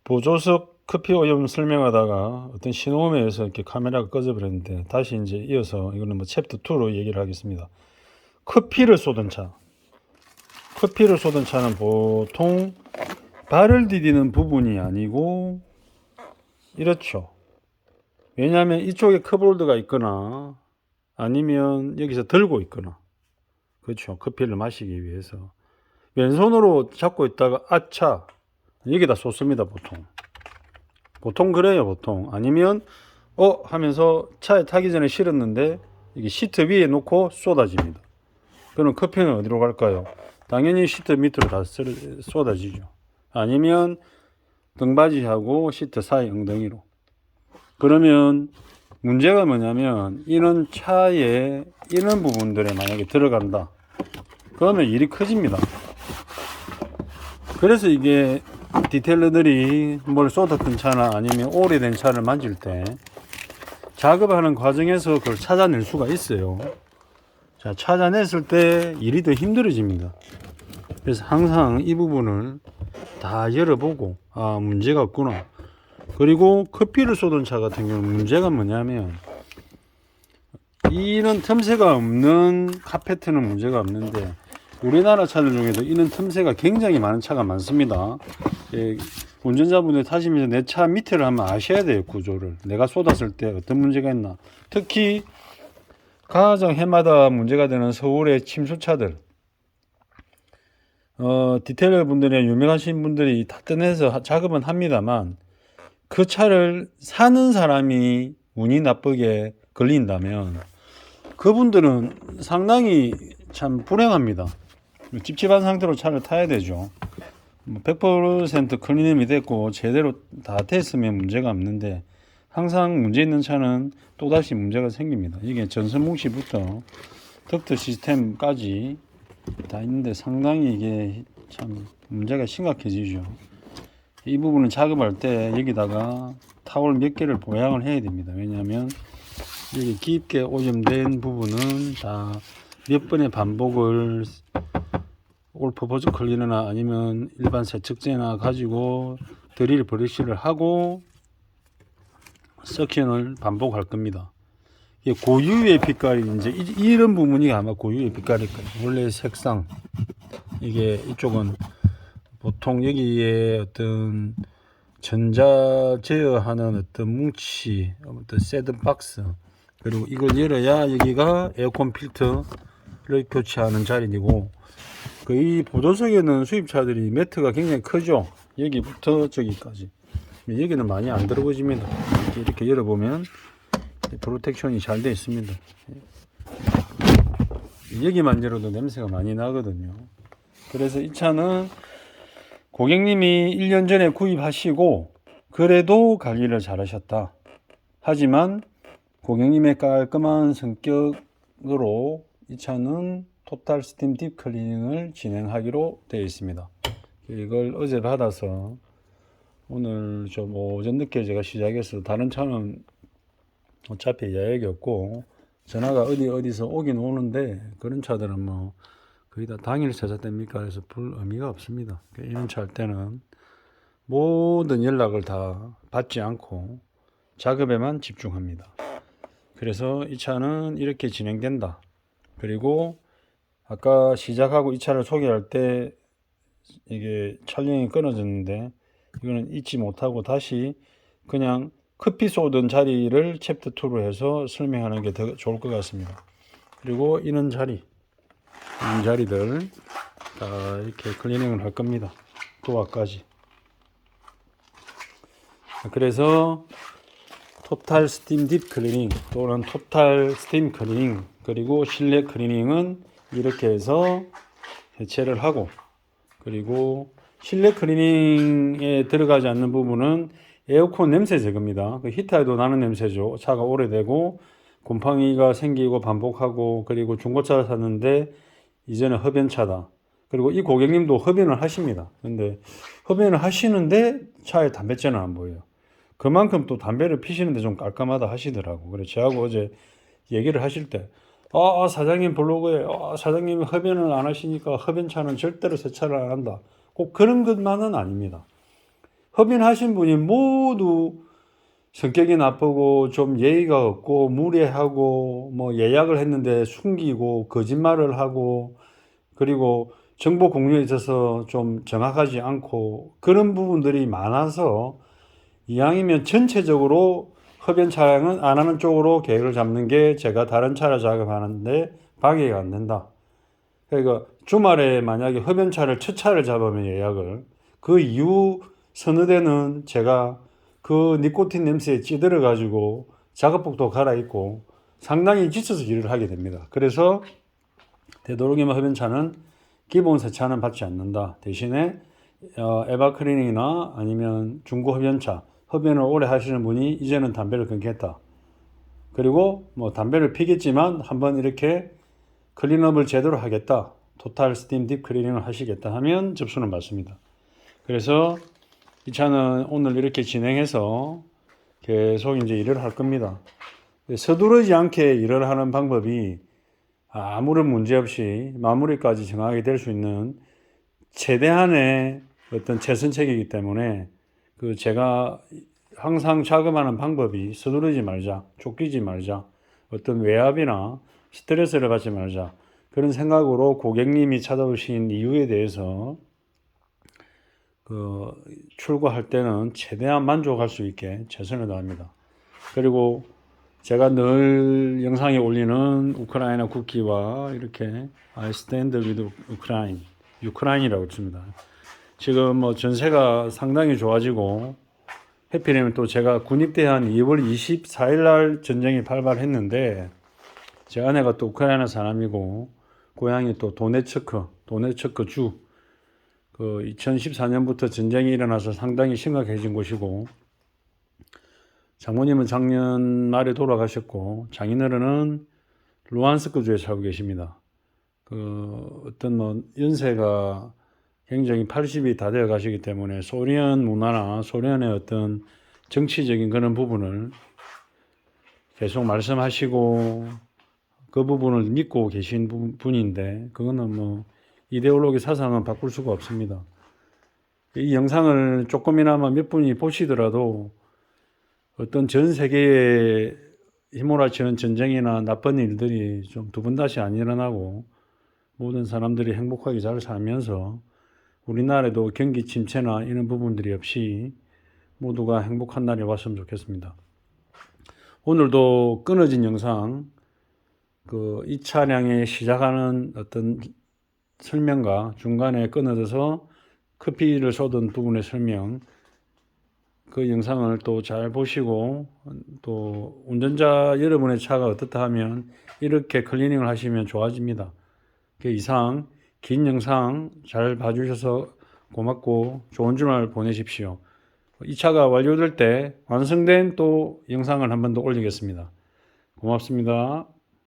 보조석 커피 오염 설명하다가 어떤 신호음에 의해서 이렇게 카메라가 꺼져버렸는데 다시 이제 이어서 이거는 뭐 챕터 2로 얘기를 하겠습니다. 커피를 쏟은 차. 커피를 쏟은 차는 보통 발을 디디는 부분이 아니고 이렇죠. 왜냐하면 이쪽에 컵홀더가 있거나 아니면 여기서 들고 있거나 그렇죠. 커피를 마시기 위해서 왼손으로 잡고 있다가 아차 여기다 쏟습니다. 보통 그래요. 보통 아니면 하면서 차에 타기 전에 실었는데 이게 시트 위에 놓고 쏟아집니다. 그럼 커피는 어디로 갈까요? 당연히 시트 밑으로 다 쏟아지죠. 아니면 등받이하고 시트 사이 엉덩이로. 그러면 문제가 뭐냐면 이런 차에 이런 부분들에 만약에 들어간다. 그러면 일이 커집니다. 그래서 이게 디테일러들이 뭘 쏟았던 차나 아니면 오래된 차를 만질 때 작업하는 과정에서 그걸 찾아낼 수가 있어요. 자, 찾아냈을 때 일이 더 힘들어집니다. 그래서 항상 이 부분을 다 열어보고 문제가 없구나. 그리고 커피를 쏟은 차 같은 경우는 문제가 뭐냐면 이런 틈새가 없는 카페트는 문제가 없는데 우리나라 차들 중에도 이런 틈새가 굉장히 많은 차가 많습니다. 운전자분들 타시면서 내 차 밑에를 한번 아셔야 돼요. 구조를 내가 쏟았을 때 어떤 문제가 있나. 특히 가장 해마다 문제가 되는 서울의 침수차들 디테일러 분들이 유명하신 분들이 다 떼내서 작업은 합니다만 그 차를 사는 사람이 운이 나쁘게 걸린다면 그분들은 상당히 참 불행합니다. 찝찝한 상태로 차를 타야 되죠. 100% 클리닝이 됐고 제대로 다 됐으면 문제가 없는데 항상 문제 있는 차는 또다시 문제가 생깁니다. 이게 전선뭉치부터 덕트 시스템까지 다 있는데 상당히 이게 참 문제가 심각해지죠. 이 부분은 작업할 때 여기다가 타월 몇 개를 보양을 해야 됩니다. 왜냐하면 여기 깊게 오염된 부분은 다 몇 번의 반복을 올퍼버즈 클리너나 아니면 일반 세척제나 가지고 드릴 브러쉬를 하고 석션을 반복할 겁니다. 이게 고유의 빛깔이 이제 이런 부분이 아마 고유의 빛깔일 거예요. 원래 색상 이게 이쪽은 보통 여기에 어떤 전자 제어하는 어떤 뭉치, 어떤 셋박스 그리고 이걸 열어야 여기가 에어컨 필터를 교체하는 자리이고 이 보조석에는 수입차들이 매트가 굉장히 크죠. 여기부터 저기까지. 여기는 많이 안 들어오집니다. 이렇게 열어보면 프로텍션이 잘 되어 있습니다. 여기만 열어도 냄새가 많이 나거든요. 그래서 이 차는 고객님이 1년 전에 구입하시고 그래도 관리를 잘 하셨다. 하지만 고객님의 깔끔한 성격으로 이 차는 토탈 스팀 딥 클리닝을 진행하기로 되어 있습니다. 이걸 어제 받아서 오늘 좀 오전 늦게 제가 시작해서 다른 차는 어차피 예약이 없고 전화가 어디서 오긴 오는데 그런 차들은 뭐 거의 다 당일 세차됩니까? 그래서 볼 의미가 없습니다. 이런 차 할 때는 모든 연락을 다 받지 않고 작업에만 집중합니다. 그래서 이 차는 이렇게 진행된다. 그리고 아까 시작하고 이 차를 소개할 때 이게 촬영이 끊어졌는데 이거는 잊지 못하고 다시 그냥 커피 쏟은 자리를 챕터 2로 해서 설명하는 게 더 좋을 것 같습니다. 그리고 이런 자리들 다 이렇게 클리닝을 할 겁니다. 도화까지. 그래서 토탈 스팀 딥 클리닝 또는 토탈 스팀 클리닝 그리고 실내 클리닝은 이렇게 해서 해체를 하고 그리고 실내 클리닝에 들어가지 않는 부분은 에어컨 냄새 제거입니다. 그 히터에도 나는 냄새죠. 차가 오래되고 곰팡이가 생기고 반복하고 그리고 중고차를 샀는데 이제는 흡연차다. 그리고 이 고객님도 흡연을 하십니다. 근데 흡연을 하시는데 차에 담뱃재는 안 보여요. 그만큼 또 담배를 피시는데 좀 깔끔하다 하시더라고. 그래서 저하고 어제 얘기를 하실 때 사장님 블로그에 사장님이 흡연을 안 하시니까 흡연차는 절대로 세차를 안 한다. 꼭 그런 것만은 아닙니다. 흡연하신 분이 모두 성격이 나쁘고 좀 예의가 없고 무례하고 뭐 예약을 했는데 숨기고 거짓말을 하고 그리고 정보 공유에 있어서 좀 정확하지 않고 그런 부분들이 많아서 이왕이면 전체적으로 흡연 차량은 안 하는 쪽으로 계획을 잡는 게 제가 다른 차를 작업하는데 방해가 안 된다. 그러니까 주말에 만약에 흡연차를 첫 차를 잡으면 예약을 그 이후 서너 대는 제가 그 니코틴 냄새에 찌들어 가지고 작업복도 갈아입고 상당히 지쳐서 일을 하게 됩니다. 그래서 되도록이면 흡연차는 기본 세차는 받지 않는다. 대신에 에바 클리닝이나 아니면 중고 흡연차, 흡연을 오래 하시는 분이 이제는 담배를 끊겠다. 그리고 뭐 담배를 피겠지만 한번 이렇게 클린업을 제대로 하겠다. 토탈 스팀 딥 클리닝을 하시겠다 하면 접수는 받습니다. 그래서 이 차는 오늘 이렇게 진행해서 계속 이제 일을 할 겁니다. 서두르지 않게 일을 하는 방법이 아무런 문제 없이 마무리까지 정하게 될 수 있는 최대한의 어떤 최선책이기 때문에 그 제가 항상 작업하는 방법이 서두르지 말자, 쫓기지 말자, 어떤 외압이나 스트레스를 받지 말자 그런 생각으로 고객님이 찾아오신 이유에 대해서 그 출고할 때는 최대한 만족할 수 있게 최선을 다합니다. 그리고 제가 늘 영상에 올리는 우크라이나 국기와 이렇게 I stand with Ukraine, 유크라인이라고 씁니다. 지금 뭐 전세가 상당히 좋아지고 해피님은 또 제가 군입대한 2월 24일 날 전쟁이 발발했는데 제 아내가 또 우크라이나 사람이고 고향이 또 도네츠크 주 그 2014년부터 전쟁이 일어나서 상당히 심각해진 곳이고 장모님은 작년 말에 돌아가셨고 장인어른은 루안스크 주에 살고 계십니다. 그 어떤 뭐 연세가 굉장히 80이 다 되어 가시기 때문에 소련 문화나 소련의 어떤 정치적인 그런 부분을 계속 말씀하시고 그 부분을 믿고 계신 분인데 그거는 뭐 이데올로기 사상은 바꿀 수가 없습니다. 이 영상을 조금이나마 몇 분이 보시더라도 어떤 전 세계에 휘몰아치는 전쟁이나 나쁜 일들이 좀 두 번 다시 안 일어나고 모든 사람들이 행복하게 잘 살면서 우리나라에도 경기 침체나 이런 부분들이 없이 모두가 행복한 날이 왔으면 좋겠습니다. 오늘도 끊어진 영상, 이 차량에 시작하는 어떤 설명과 중간에 끊어져서 커피를 쏟은 부분의 설명, 그 영상을 또 잘 보시고 또 운전자 여러분의 차가 어떻다 하면 이렇게 클리닝을 하시면 좋아집니다. 그 이상 긴 영상 잘 봐주셔서 고맙고 좋은 주말 보내십시오. 이 차가 완료될 때 완성된 또 영상을 한 번 더 올리겠습니다. 고맙습니다.